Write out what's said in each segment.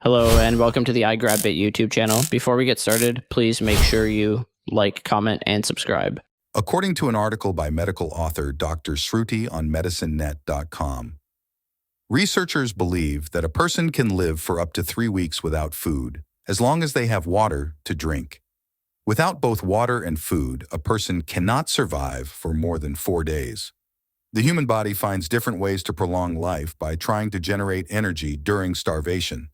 Hello and welcome to the iGrabBit YouTube channel. Before we get started, please make sure you like, comment, and subscribe. According to an article by medical author Dr. Sruti on medicinenet.com, researchers believe that a person can live for up to 3 weeks without food, as long as they have water to drink. Without both water and food, a person cannot survive for more than 4 days. The human body finds different ways to prolong life by trying to generate energy during starvation.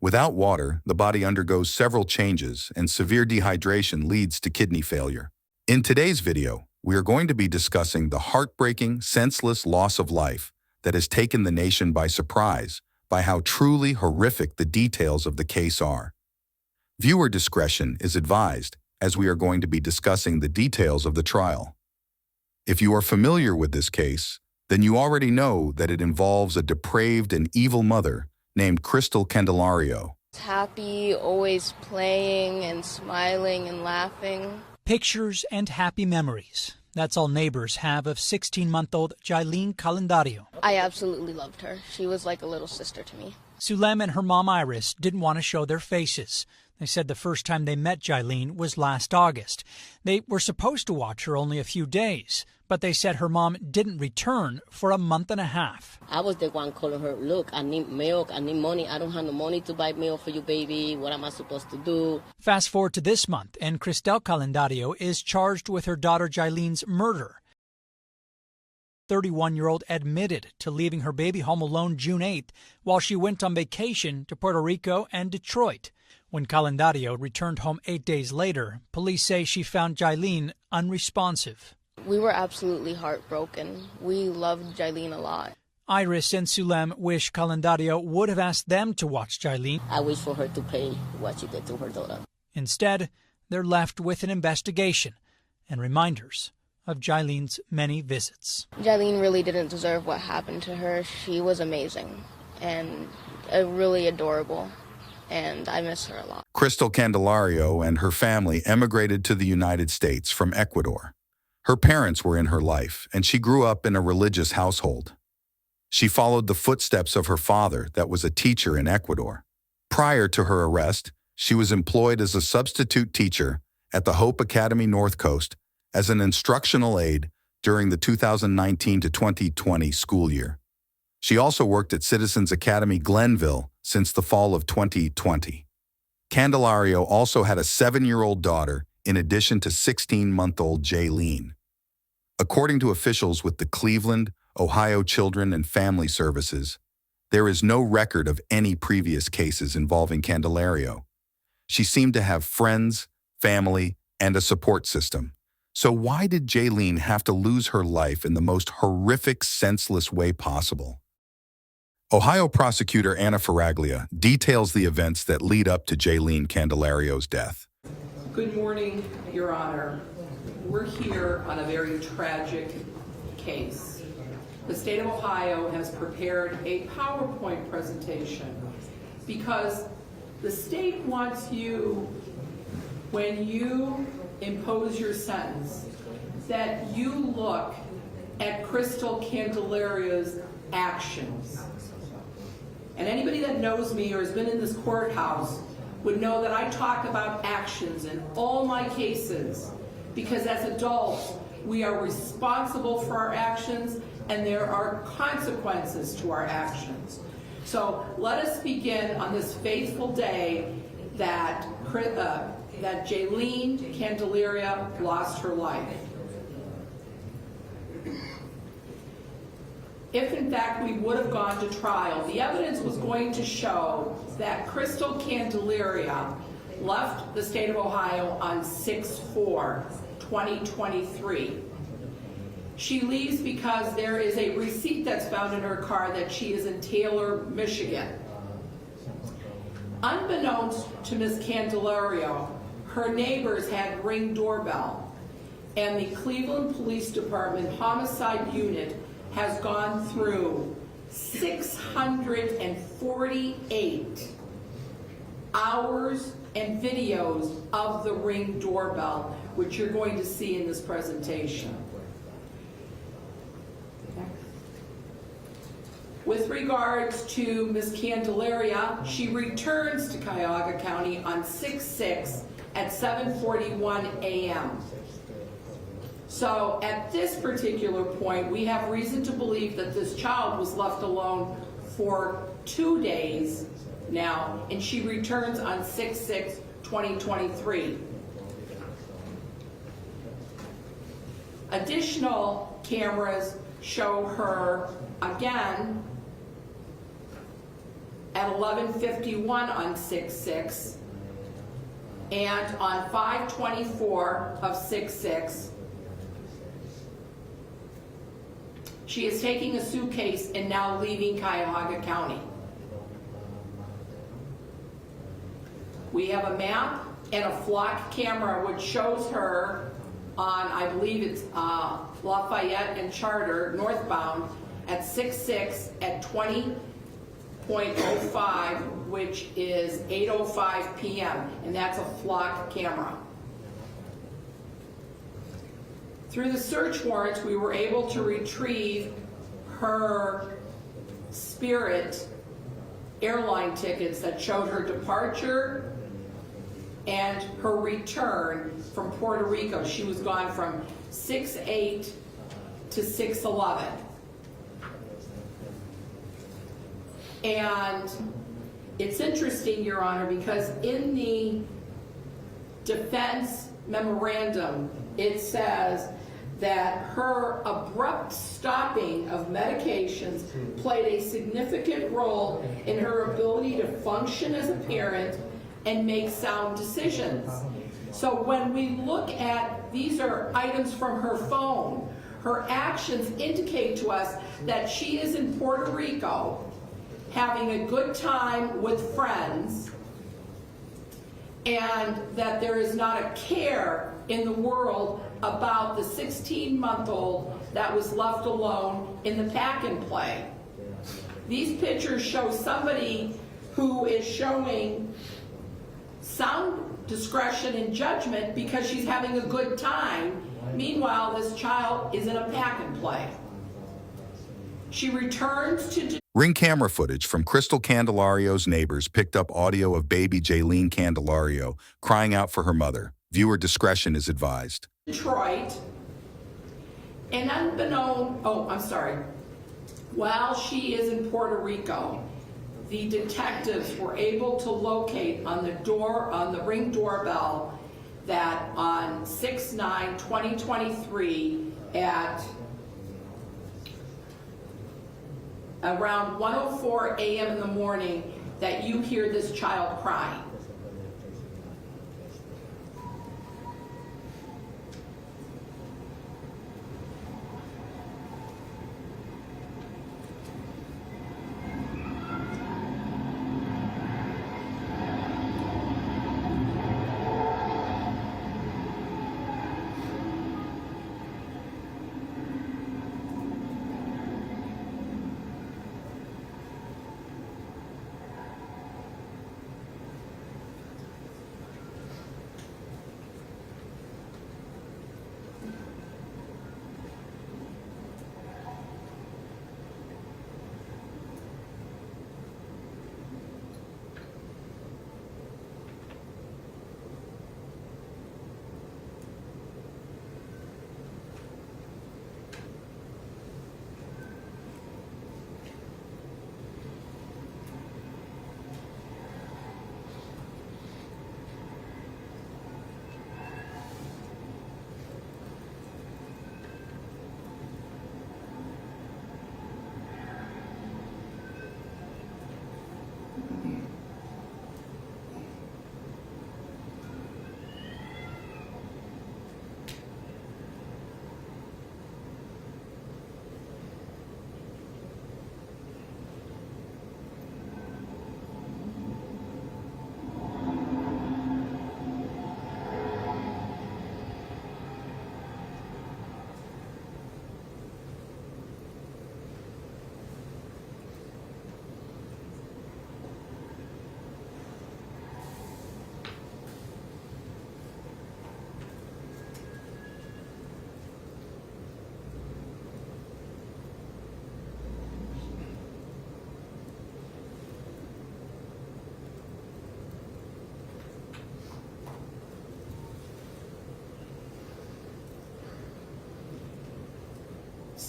Without water, the body undergoes several changes, and severe dehydration leads to kidney failure. In today's video, we are going to be discussing the heartbreaking, senseless loss of life that has taken the nation by surprise by how truly horrific the details of the case are. Viewer discretion is advised, as we are going to be discussing the details of the trial. If you are familiar with this case, then you already know that it involves a depraved and evil mother named Krystal Candelario. Happy, always playing and smiling and laughing. Pictures and happy memories. That's all neighbors have of 16-month-old Jailyn Candelario. I absolutely loved her. She was like a little sister to me. Sulem and her mom Iris didn't want to show their faces. They said the first time they met Jailyn was last August. They were supposed to watch her only a few days, but they said her mom didn't return for a month and a half. I was the one calling her, look, I need milk, I need money. I don't have no money to buy milk for you, baby. What am I supposed to do? Fast forward to this month, and Krystal Candelario is charged with her daughter Jailyn's murder. 31-year-old admitted to leaving her baby home alone June 8th while she went on vacation to Puerto Rico and Detroit. When Candelario returned home 8 days later, police say she found Jailyn unresponsive. We were absolutely heartbroken. We loved Jailyn a lot. Iris and Sulem wish Candelario would have asked them to watch Jailyn. I wish for her to pay what she did to her daughter. Instead, they're left with an investigation and reminders of Jailyn's many visits. Jailyn really didn't deserve what happened to her. She was amazing and really adorable, and I miss her a lot. Krystal Candelario and her family emigrated to the United States from Ecuador. Her parents were in her life, and she grew up in a religious household. She followed the footsteps of her father that was a teacher in Ecuador. Prior to her arrest, she was employed as a substitute teacher at the Hope Academy North Coast as an instructional aide during the 2019 to 2020 school year. She also worked at Citizens Academy Glenville since the fall of 2020. Candelario also had a 7-year-old daughter in addition to 16-month-old Jailyn. According to officials with the Cleveland, Ohio Children and Family Services, there is no record of any previous cases involving Candelario. She seemed to have friends, family, and a support system. So why did Jailyn have to lose her life in the most horrific, senseless way possible? Ohio prosecutor Anna Faraglia details the events that lead up to Jailyn Candelario's death. Good morning, Your Honor. We're here on a very tragic case. The state of Ohio has prepared a PowerPoint presentation because the state wants you, when you impose your sentence, that you look at Krystal Candelario's actions. And anybody that knows me or has been in this courthouse would know that I talk about actions in all my cases, because as adults, we are responsible for our actions and there are consequences to our actions. So let us begin on this faithful day that Jailyn Candelario lost her life. If in fact we would have gone to trial, the evidence was going to show that Krystal Candelario left the state of Ohio on 6/4/2023. She leaves because there is a receipt that's found in her car that she is in Taylor, Michigan. Unbeknownst to Ms. Candelario, her neighbors had Ring doorbell, and the Cleveland Police Department Homicide Unit has gone through 648 hours and videos of the Ring doorbell, which you're going to see in this presentation. With regards to Ms. Candelaria, she returns to Cuyahoga County on 6/6 at 7:41 a.m. So at this particular point, we have reason to believe that this child was left alone for 2 days now, and she returns on 6/6/2023. Additional cameras show her again at 11:51 on 6/6 and on 5/24 of 6/6. She is taking a suitcase and now leaving Cuyahoga County. We have a map and a flock camera which shows her on, I believe it's Lafayette and Charter, northbound, at 6/6 at 20:05, which is 8:05 p.m., and that's a flock camera. Through the search warrants, we were able to retrieve her Spirit airline tickets that showed her departure and her return from Puerto Rico. She was gone from 6/8 to 6/11. And it's interesting, Your Honor, because in the defense memorandum, it says that her abrupt stopping of medications played a significant role in her ability to function as a parent and make sound decisions. So when we look at, these are items from her phone, her actions indicate to us that she is in Puerto Rico having a good time with friends, and that there is not a care in the world about the 16-month-old that was left alone in the pack and play. These pictures show somebody who is showing sound discretion and judgment because she's having a good time. Meanwhile, this child is in a pack and play. She returns to... Ring camera footage from Krystal Candelario's neighbors picked up audio of baby Jailyn Candelario crying out for her mother. Viewer discretion is advised. Detroit, and while she is in Puerto Rico, the detectives were able to locate on the Ring doorbell that on 6/9/2023 at around 1:04 a.m. in the morning that you hear this child crying.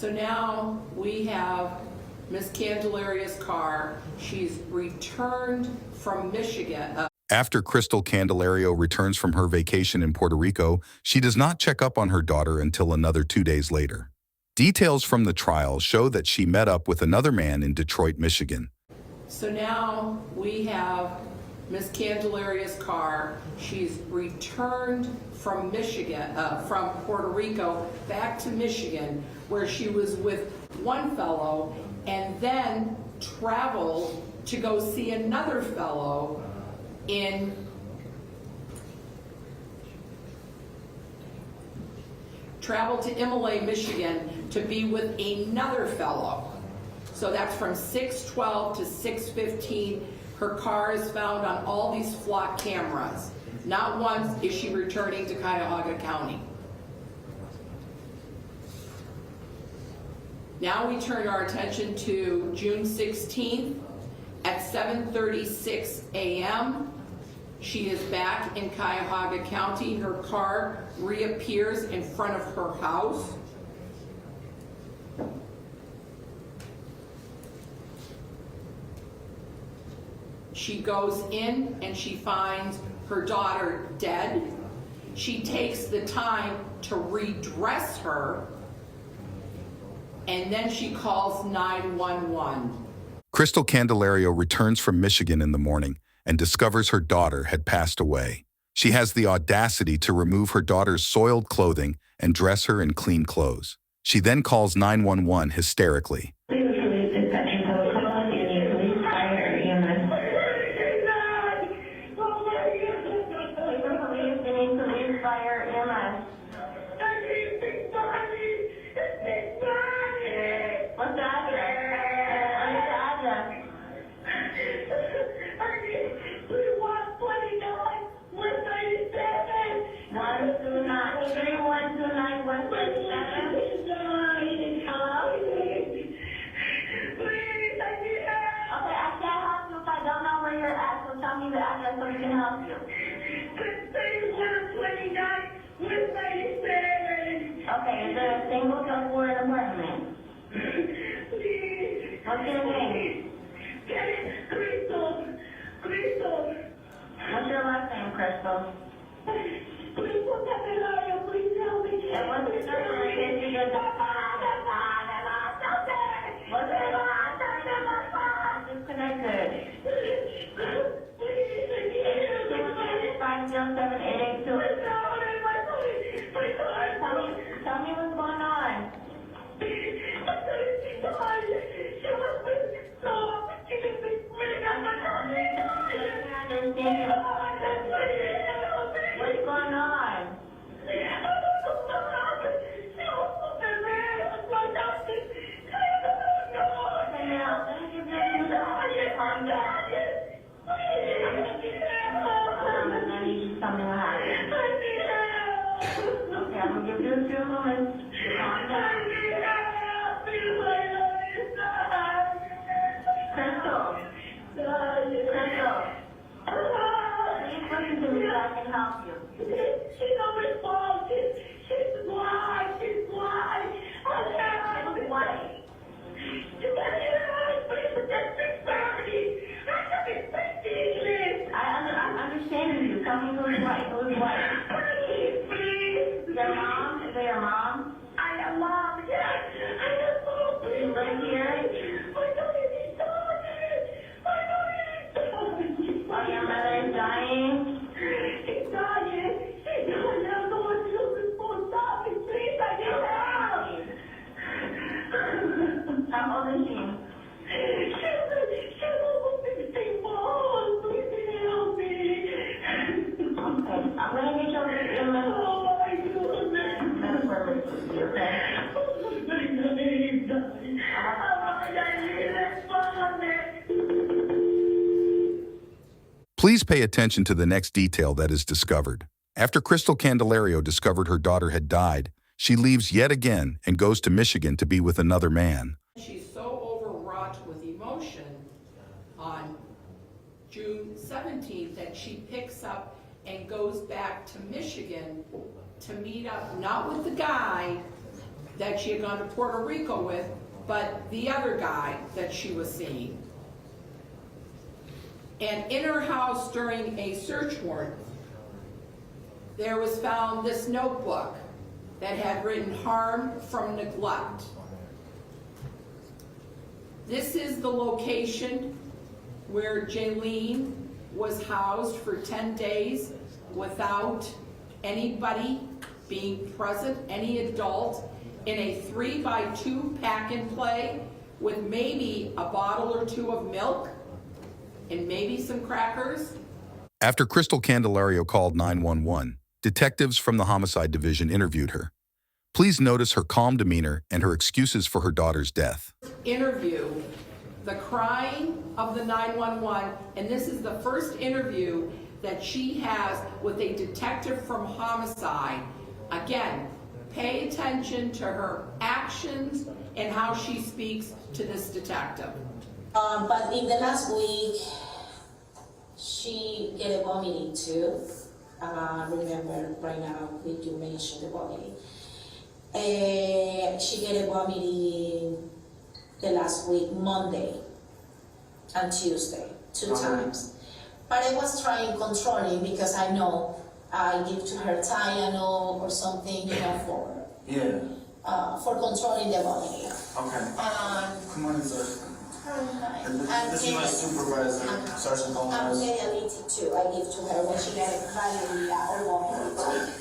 So now we have Ms. Candelario's car. She's returned from Michigan. After Krystal Candelario returns from her vacation in Puerto Rico, she does not check up on her daughter until another 2 days later. Details from the trial show that she met up with another man in Detroit, Michigan. So now we have Ms. Candelario's car. She's returned from Michigan, from Puerto Rico back to Michigan, where she was with one fellow and then traveled to go see another fellow traveled to Imlay, Michigan to be with another fellow. So that's from 6/12 to 6/15. Her car is found on all these flock cameras. Not once is she returning to Cuyahoga County. Now we turn our attention to June 16th at 7:36 a.m. She is back in Cuyahoga County. Her car reappears in front of her house. She goes in and she finds her daughter dead. She takes the time to redress her, and then she calls 911. Krystal Candelario returns from Michigan in the morning and discovers her daughter had passed away. She has the audacity to remove her daughter's soiled clothing and dress her in clean clothes. She then calls 911 hysterically. Okay, is there a single double apartment? Please. What's your name? Krystal. What's your last name, Krystal? Krystal Candelario, please help me. And what's your number? What's your last name? Disconnected. 507-882. Tell me what's going on. What's going on? Calm down. And then you just tell me what happened. Okay, I'm gonna give you a few moments. Calm down. Krystal. Please listen to me so I can help you. She don't respond. She's blind. She's blind. She's white. You can't hear her. Please, that's 6:30. I can't speak English. I'm understanding you. Tell me who's white. Who's white? Please. Your mom? Is that your mom? I am mom, yes. I am mom. You live here? My daughter is dying. Oh, your mother is dying? She's dying. She's dying. I'm the one who's supposed to stop me. Please, I need help. How old is she? She's almost 16 months. Please help me. Okay, I'm going to get your mother. Oh, my goodness. That's where we're okay? Please pay attention to the next detail that is discovered. After Krystal Candelario discovered her daughter had died, she leaves yet again and goes to Michigan to be with another man. She's so overwrought with emotion on June 17th that she picks up and goes back to Michigan to meet up, not with the guy, that she had gone to Puerto Rico with, but the other guy that she was seeing. And in her house during a search warrant, there was found this notebook that had written harm from neglect. This is the location where Jailyn was housed for 10 days without anybody being present, any adult, in a 3x2 pack and play with maybe a bottle or two of milk and maybe some crackers. After Krystal Candelario called 911, detectives from the Homicide Division interviewed her. Please notice her calm demeanor and her excuses for her daughter's death. Interview, the crying of the 911, and this is the first interview that she has with a detective from Homicide. Again, pay attention to her actions and how she speaks to this detective. But in the last week, she get a vomiting too. Remember right now we do mention the vomiting. She get a vomiting the last week, Monday and Tuesday, 2 times. But I was trying controlling because I know I give to her Tylenol or something, you know, for controlling the vomiting. Okay. Come on, sir. This is my supervisor, Sergeant I'm Gomez. diabetic too. I give to her when she get a diarrhea or vomiting too.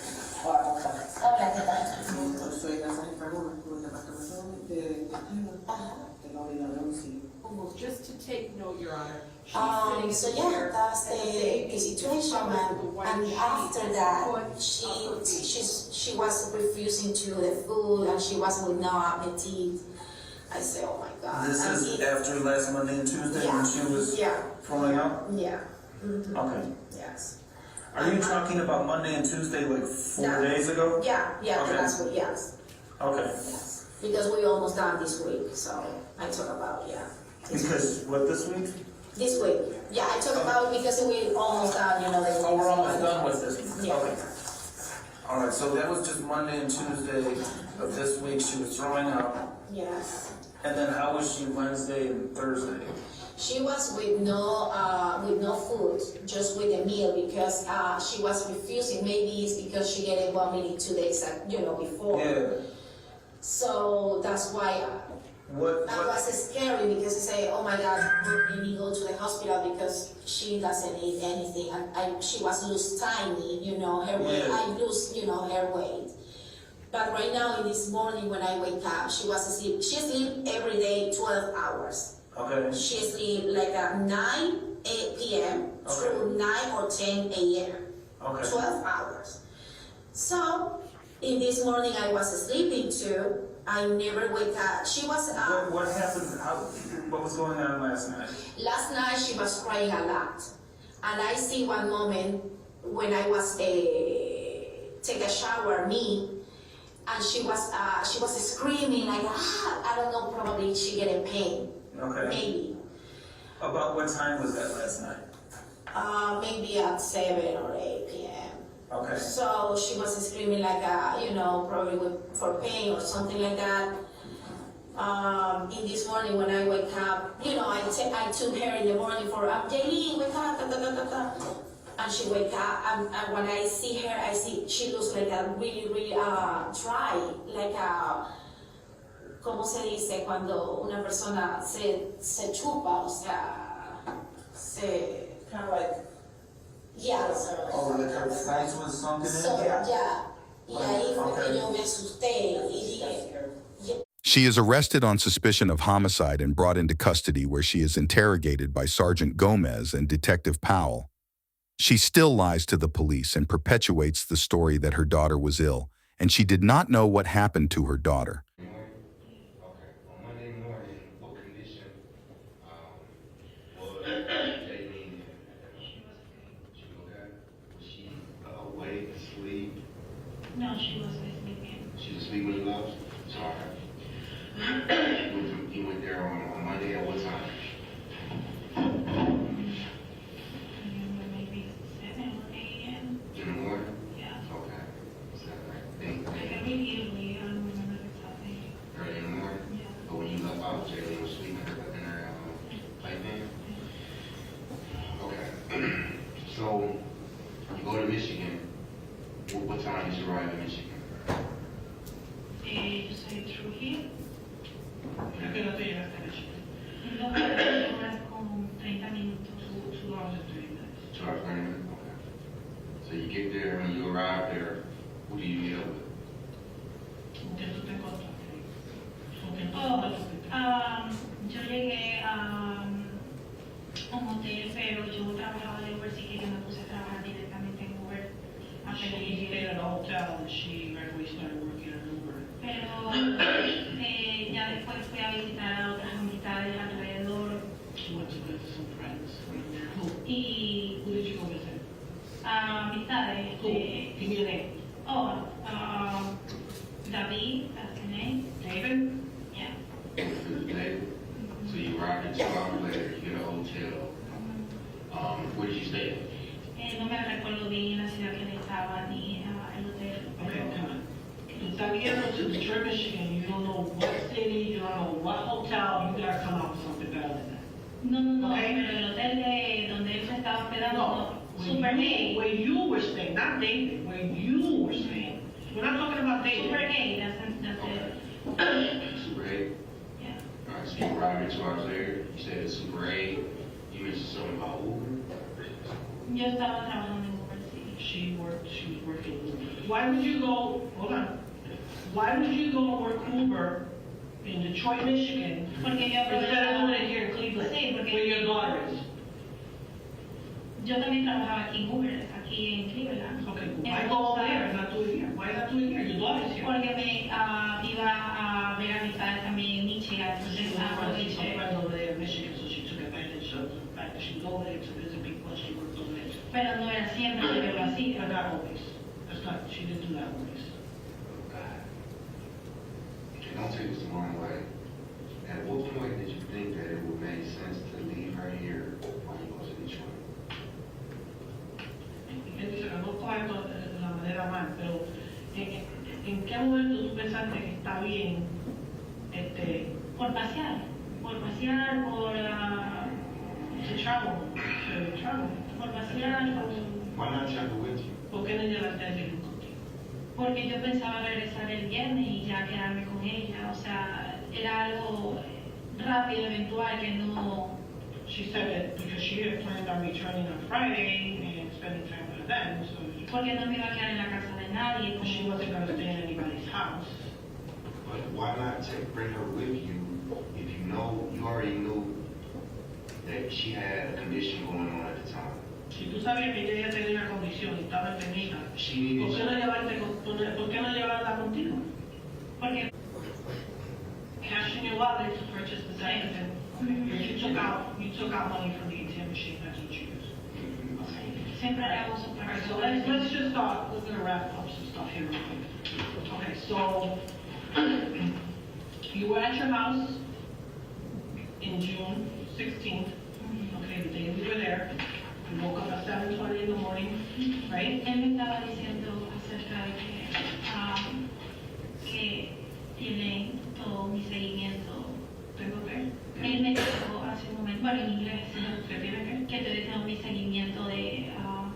Just to take note, Your Honor. So yeah, that's the situation, and after that, she was refusing to the food, and she was with no appetite. I say, oh my God. This is after last Monday and Tuesday when she was throwing up? Yeah. Mm-hmm. Okay. Yes. Are you talking about Monday and Tuesday like 4 days ago? Yeah, Okay. that's what, yes. Okay. Yes. Because we almost done this week, so I talk about, Because what, this week? This week. Yeah, I talk about because we almost done, you know, the Oh, we're almost done with this week. Yeah. Okay. All right, so that was just Monday and Tuesday of this week. She was throwing up. Yes. And then how was she Wednesday and Thursday? She was with no food, just with a meal because she was refusing. Maybe it's because she get a vomiting 2 days, before. Yeah. So that's why that was scary because I say, oh my God, we need to go to the hospital because she doesn't eat anything. And she was lose tiny, her weight. I lose, her weight. But right now, in this morning when I wake up, she was asleep. She sleep every day 12 hours. Okay. She sleep like at 9 p.m. through 9 or 10 a.m. Okay. 12 hours. So, in this morning I was sleeping too. I never wake up. She was... What happened? What was going on last night? Last night she was crying a lot. And I see one moment when I was take a shower, and she was screaming like, I don't know, probably she get in pain. Okay. Maybe. About what time was that last night? Maybe at 7 or 8 p.m. Okay. So she was screaming like, probably for pain or something like that. In this morning when I wake up, I took her in the morning for, Jailyn, wake up, and she wake up, and when I see her, I see she looks like a really, really dry, like a, ¿cómo se dice cuando una persona se chupa, o sea, se... Kind of like... Yeah. Oh, like her face was sunken in? So, yeah. Y ahí fue que yo me asusté y dije... She is arrested on suspicion of homicide and brought into custody where she is interrogated by Sergeant Gomez and Detective Powell. She still lies to the police and perpetuates the story that her daughter was ill, and she did not know what happened to her daughter. No, she wasn't sleeping. She was sleeping with the gloves? Sorry. You went there on Monday at what time? I remember maybe 7 or 8 a.m. In the morning? Yeah. Okay. 7 or 8. Like immediately, I don't remember the time. what time did you arrive in Michigan? Yo soy de Trujillo. ¿A qué hora te llegaste a Michigan? Dos horas con 30 minutos. 2 hours and 30 minutes. 2 hours, 30 minutes? Okay. So you get there, when you arrive there, who do you meet up with? ¿Con quién tú te encontraste? ¿Con quién tú te Oh, encontraste? yo llegué a un hotel, pero yo trabajaba de Uber, sí que yo me puse a trabajar directamente en Uber. She stayed at a hotel and she right away started working at Uber. Pero ya después fui a visitar a otras amistades alrededor. She went to visit some friends around there. Y Who did you go visit? amistades. Who? Give me a name. Oh, David, that's the name. David? Yeah. David? So you arrived in 2 hours later, you get a hotel. Where did you stay? No me recuerdo bien la ciudad que estaba ni el hotel. Okay, come on. Tú estás guiando to Detroit, Michigan. You don't know what city, you don't know what hotel. You gotta come up with something better than that. No, Okay. pero el hotel donde él se estaba hospedando, No. Super Gay. Where you were staying, not David. Where you were staying. We're not talking about David. Super Gay, that's it. Super 8? Yeah. Alright, so you arrived in 2 hours later, you stayed at Super 8, you mentioned something about Uber? Yo estaba trabajando en Uber, sí. She was working Uber. Why would you go, hold on. Why would you go work Uber in Detroit, Michigan, Porque yo instead of doing it here in Cleveland, Sí, porque where your daughter is? yo también trabajaba aquí en Uber, aquí en Cleveland. Okay, why go over there and not do it here? Why not do it here? Your daughter's here. Porque me iba a ver a mis padres también en Michigan, She entonces was aproveché. friends over there in Michigan, so she took advantage of the fact that she was over there to visit people and she worked over there. Pero no era siempre que yo lo But hacía. not always. That's not, she didn't do that always. Okay, don't take this the wrong way. At what point did you think that it would make sense to leave her here before you go to Detroit? No coja esto de la manera mal, pero ¿en qué momento tú pensaste que está bien Por pasear, por to travel? por pasear, Why not travel with you? ¿Por qué no llevaste a alguien contigo? porque yo pensaba regresar el viernes y ya quedarme con ella, o sea, era algo rápido, eventual, que no. She said that because she had planned on returning on Friday and spending time with them, so Porque no me iba a quedar en la casa de nadie. she wasn't going to stay in anybody's house. But why not bring her with you if you already knew that she had a condition going on at the time? Si tú sabías que ella tenía una condición y estaba enfermita, She needed ¿por qué no llevarla contigo? Porque Cash in your wallet to purchase the second thing. You took out money from the ATM machine, that's what you used. siempre hago eso All para right, so let's just start, we're gonna wrap up some stuff here real quick. Okay, so, you were at your house in June 16th, okay, the day we were there. You woke up at 7:20 in the morning, right? Él me estaba diciendo acerca de que tiene todo mi seguimiento. ¿Tengo que? Él me dijo hace un momento, bueno, en inglés, ¿Que tiene que? que tengo mi seguimiento de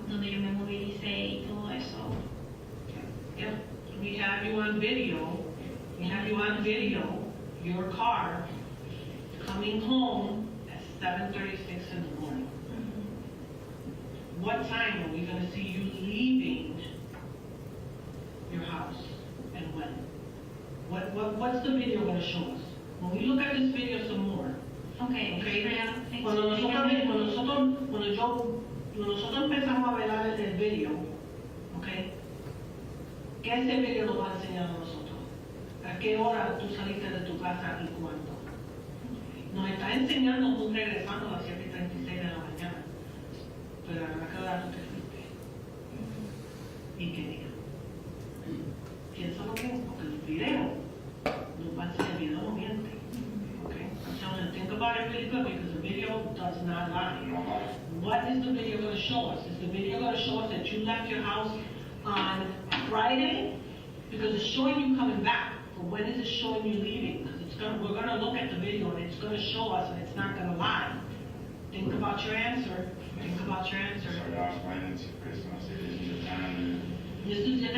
donde yo me movilicé y todo eso. Yeah, we have you on video, your car coming home at 7:36 in the morning. What time are we gonna see you leaving your house and when? What's the video gonna show us? When we look at this video some more, Okay, okay? Cuando nosotros empezamos a velar el video, okay? ¿Qué ese video nos va a enseñar a nosotros? ¿A qué hora tú saliste de tu casa y cuándo? Nos está enseñando tú regresando a las 7:36 de la mañana. Pero ¿a qué hora tú te fuiste? ¿Y qué día? Piénsalo bien, porque el video nos va a enseñar, el video no miente. Okay? I'm telling you, think about it really good because the video does not lie. What is the video going to show us? Is the video going to show us that you left your house on Friday? Because it's showing you coming back. But when is it showing you leaving? Because we're going to look at the video and it's going to show us and it's not going to lie. Think about your answer. Think about your answer. So y'all explaining to Krystal, I said this is the time This is the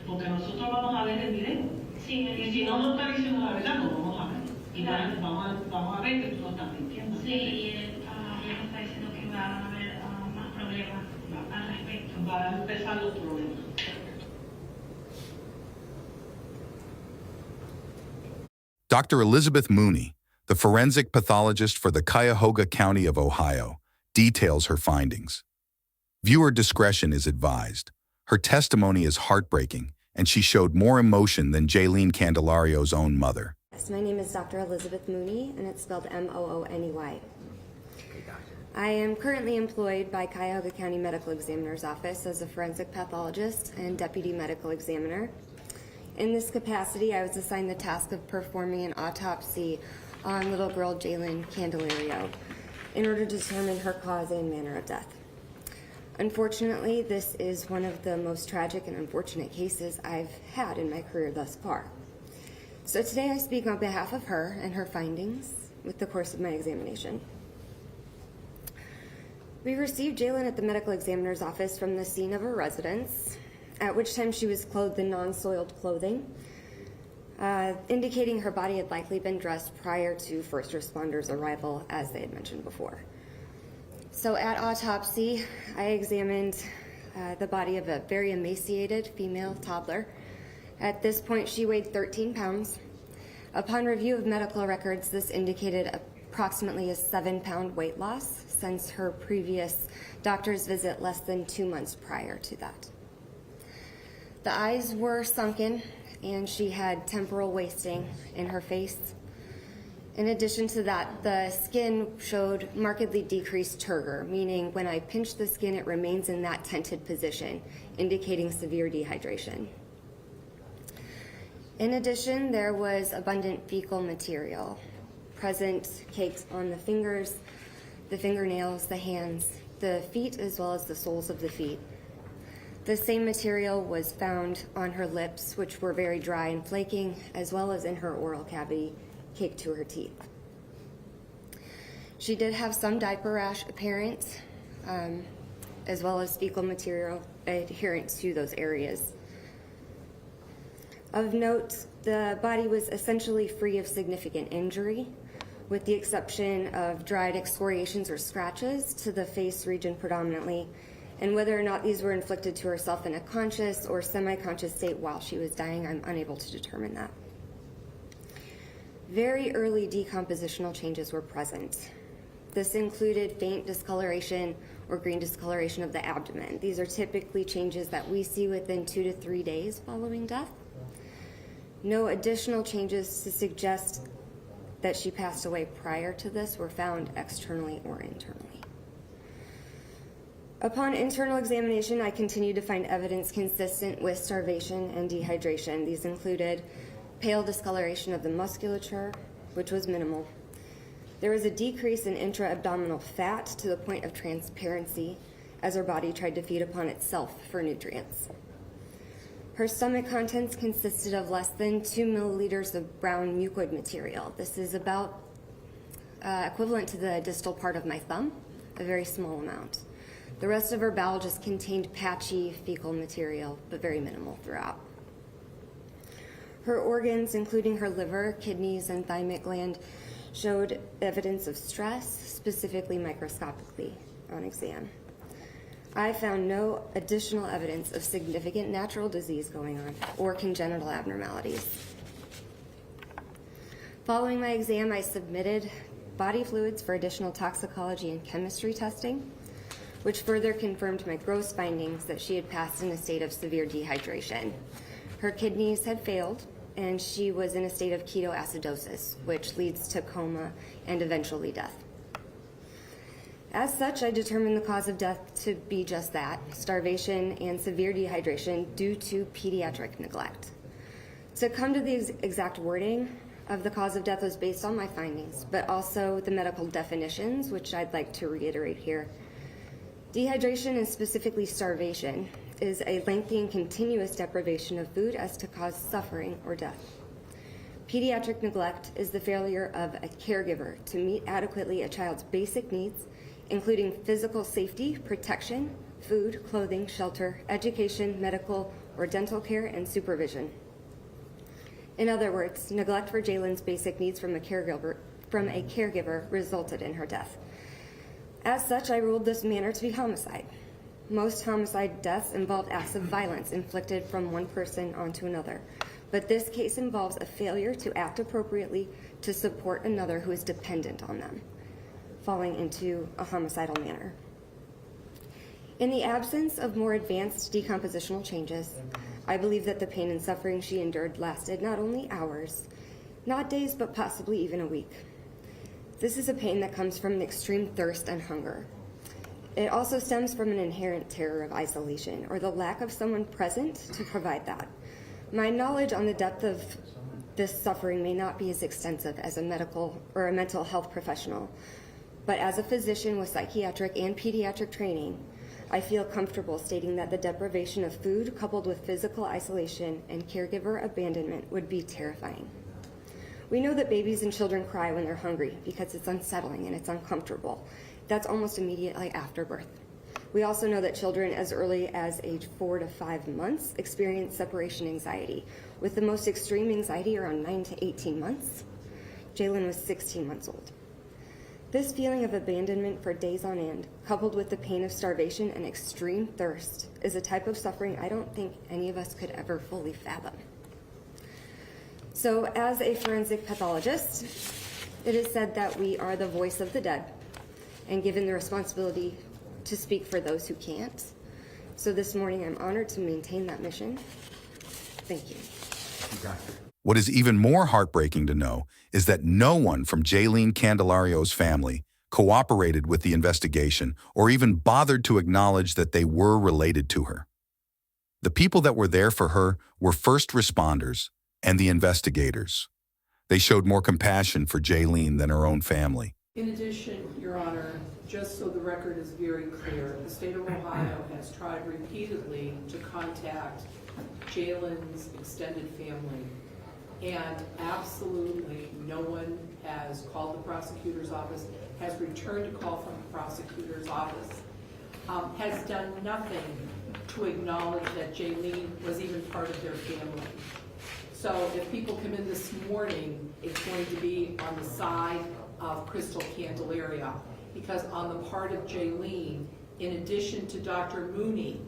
porque nosotros vamos a ver el video. Sí, Y si no nos está diciendo la verdad, no vamos a ver. Y vamos a ver que tú no estás mintiendo. sí, y él nos está diciendo que va a haber más problemas al respecto. Va a empezar los problemas. Dr. Elizabeth Mooney, the forensic pathologist for the Cuyahoga County of Ohio, details her findings. Viewer discretion is advised. Her testimony is heartbreaking, and she showed more emotion than Jailyn Candelario's own mother. Yes, my name is Dr. Elizabeth Mooney, and it's spelled Mooney. I am currently employed by Cuyahoga County Medical Examiner's Office as a forensic pathologist and deputy medical examiner. In this capacity, I was assigned the task of performing an autopsy on little girl Jailyn Candelario in order to determine her cause and manner of death. Unfortunately, this is one of the most tragic and unfortunate cases I've had in my career thus far. So today I speak on behalf of her and her findings with the course of my examination. We received Jailyn at the medical examiner's office from the scene of her residence, at which time she was clothed in non-soiled clothing, indicating her body had likely been dressed prior to first responders' arrival, as they had mentioned before. So at autopsy, I examined the body of a very emaciated female toddler. At this point, she weighed 13 pounds. Upon review of medical records, this indicated approximately a 7-pound weight loss since her previous doctor's visit less than 2 months prior to that. The eyes were sunken, and she had temporal wasting in her face. In addition to that, the skin showed markedly decreased turgor, meaning when I pinch the skin, it remains in that tented position, indicating severe dehydration. In addition, there was abundant fecal material present, caked on the fingers, the fingernails, the hands, the feet, as well as the soles of the feet. The same material was found on her lips, which were very dry and flaking, as well as in her oral cavity, caked to her teeth. She did have some diaper rash apparent, as well as fecal material adherent to those areas. Of note, the body was essentially free of significant injury, with the exception of dried excoriations or scratches to the face region predominantly, and whether or not these were inflicted to herself in a conscious or semi-conscious state while she was dying, I'm unable to determine that. Very early decompositional changes were present. This included faint discoloration or green discoloration of the abdomen. These are typically changes that we see within 2 to 3 days following death. No additional changes to suggest that she passed away prior to this were found externally or internally. Upon internal examination, I continued to find evidence consistent with starvation and dehydration. These included pale discoloration of the musculature, which was minimal. There was a decrease in intra-abdominal fat to the point of transparency as her body tried to feed upon itself for nutrients. Her stomach contents consisted of less than 2 milliliters of brown mucoid material. This is about equivalent to the distal part of my thumb, a very small amount. The rest of her bowel just contained patchy fecal material, but very minimal throughout. Her organs, including her liver, kidneys, and thymic gland, showed evidence of stress, specifically microscopically on exam. I found no additional evidence of significant natural disease going on or congenital abnormalities. Following my exam, I submitted body fluids for additional toxicology and chemistry testing, which further confirmed my gross findings that she had passed in a state of severe dehydration. Her kidneys had failed, and she was in a state of ketoacidosis, which leads to coma and eventually death. As such, I determined the cause of death to be just that, starvation and severe dehydration due to pediatric neglect. To come to the exact wording of the cause of death was based on my findings, but also the medical definitions, which I'd like to reiterate here. Dehydration, and specifically starvation, is a lengthy and continuous deprivation of food as to cause suffering or death. Pediatric neglect is the failure of a caregiver to meet adequately a child's basic needs, including physical safety, protection, food, clothing, shelter, education, medical, or dental care and supervision. In other words, neglect for Jailyn's basic needs from a caregiver resulted in her death. As such, I ruled this manner to be homicide. Most homicide deaths involve acts of violence inflicted from one person onto another, but this case involves a failure to act appropriately to support another who is dependent on them, falling into a homicidal manner. In the absence of more advanced decompositional changes, I believe that the pain and suffering she endured lasted not only hours, not days, but possibly even a week. This is a pain that comes from an extreme thirst and hunger. It also stems from an inherent terror of isolation or the lack of someone present to provide that. My knowledge on the depth of this suffering may not be as extensive as a medical or a mental health professional, but as a physician with psychiatric and pediatric training, I feel comfortable stating that the deprivation of food coupled with physical isolation and caregiver abandonment would be terrifying. We know that babies and children cry when they're hungry because it's unsettling and it's uncomfortable. That's almost immediately after birth. We also know that children as early as age 4 to 5 months experience separation anxiety, with the most extreme anxiety around 9 to 18 months. Jailyn was 16 months old. This feeling of abandonment for days on end, coupled with the pain of starvation and extreme thirst, is a type of suffering I don't think any of us could ever fully fathom. So, as a forensic pathologist, it is said that we are the voice of the dead and given the responsibility to speak for those who can't. So this morning, I'm honored to maintain that mission. Thank you. What is even more heartbreaking to know is that no one from Jailyn Candelario's family cooperated with the investigation or even bothered to acknowledge that they were related to her. The people that were there for her were first responders and the investigators. They showed more compassion for Jailyn than her own family. In addition, Your Honor, just so the record is very clear, the state of Ohio has tried repeatedly to contact Jailyn's extended family, and absolutely no one has called the prosecutor's office, has returned a call from the prosecutor's office, has done nothing to acknowledge that Jailyn was even part of their family. So if people come in this morning, it's going to be on the side of Krystal Candelario, because on the part of Jailyn, in addition to Dr. Mooney,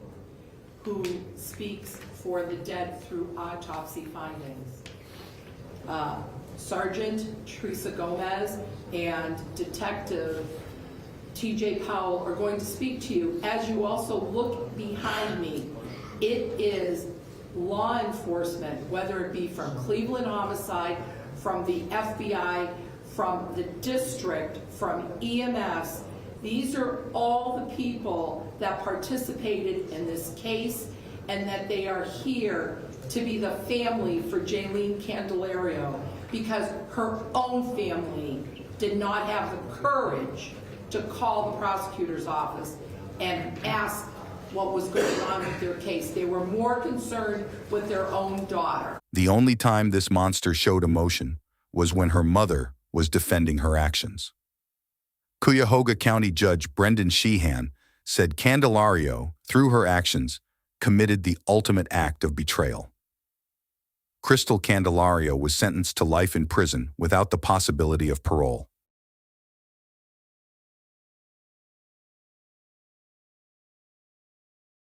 who speaks for the dead through autopsy findings, Sergeant Teresa Gomez and Detective TJ Powell are going to speak to you. As you also look behind me, it is law enforcement, whether it be from Cleveland Homicide, from the FBI, from the district, from EMS. These are all the people that participated in this case, and that they are here to be the family for Jailyn Candelario, because her own family did not have the courage to call the prosecutor's office and ask what was going on with their case. They were more concerned with their own daughter. The only time this monster showed emotion was when her mother was defending her actions. Cuyahoga County Judge Brendan Sheehan said Candelario, through her actions, committed the ultimate act of betrayal. Krystal Candelario was sentenced to life in prison without the possibility of parole.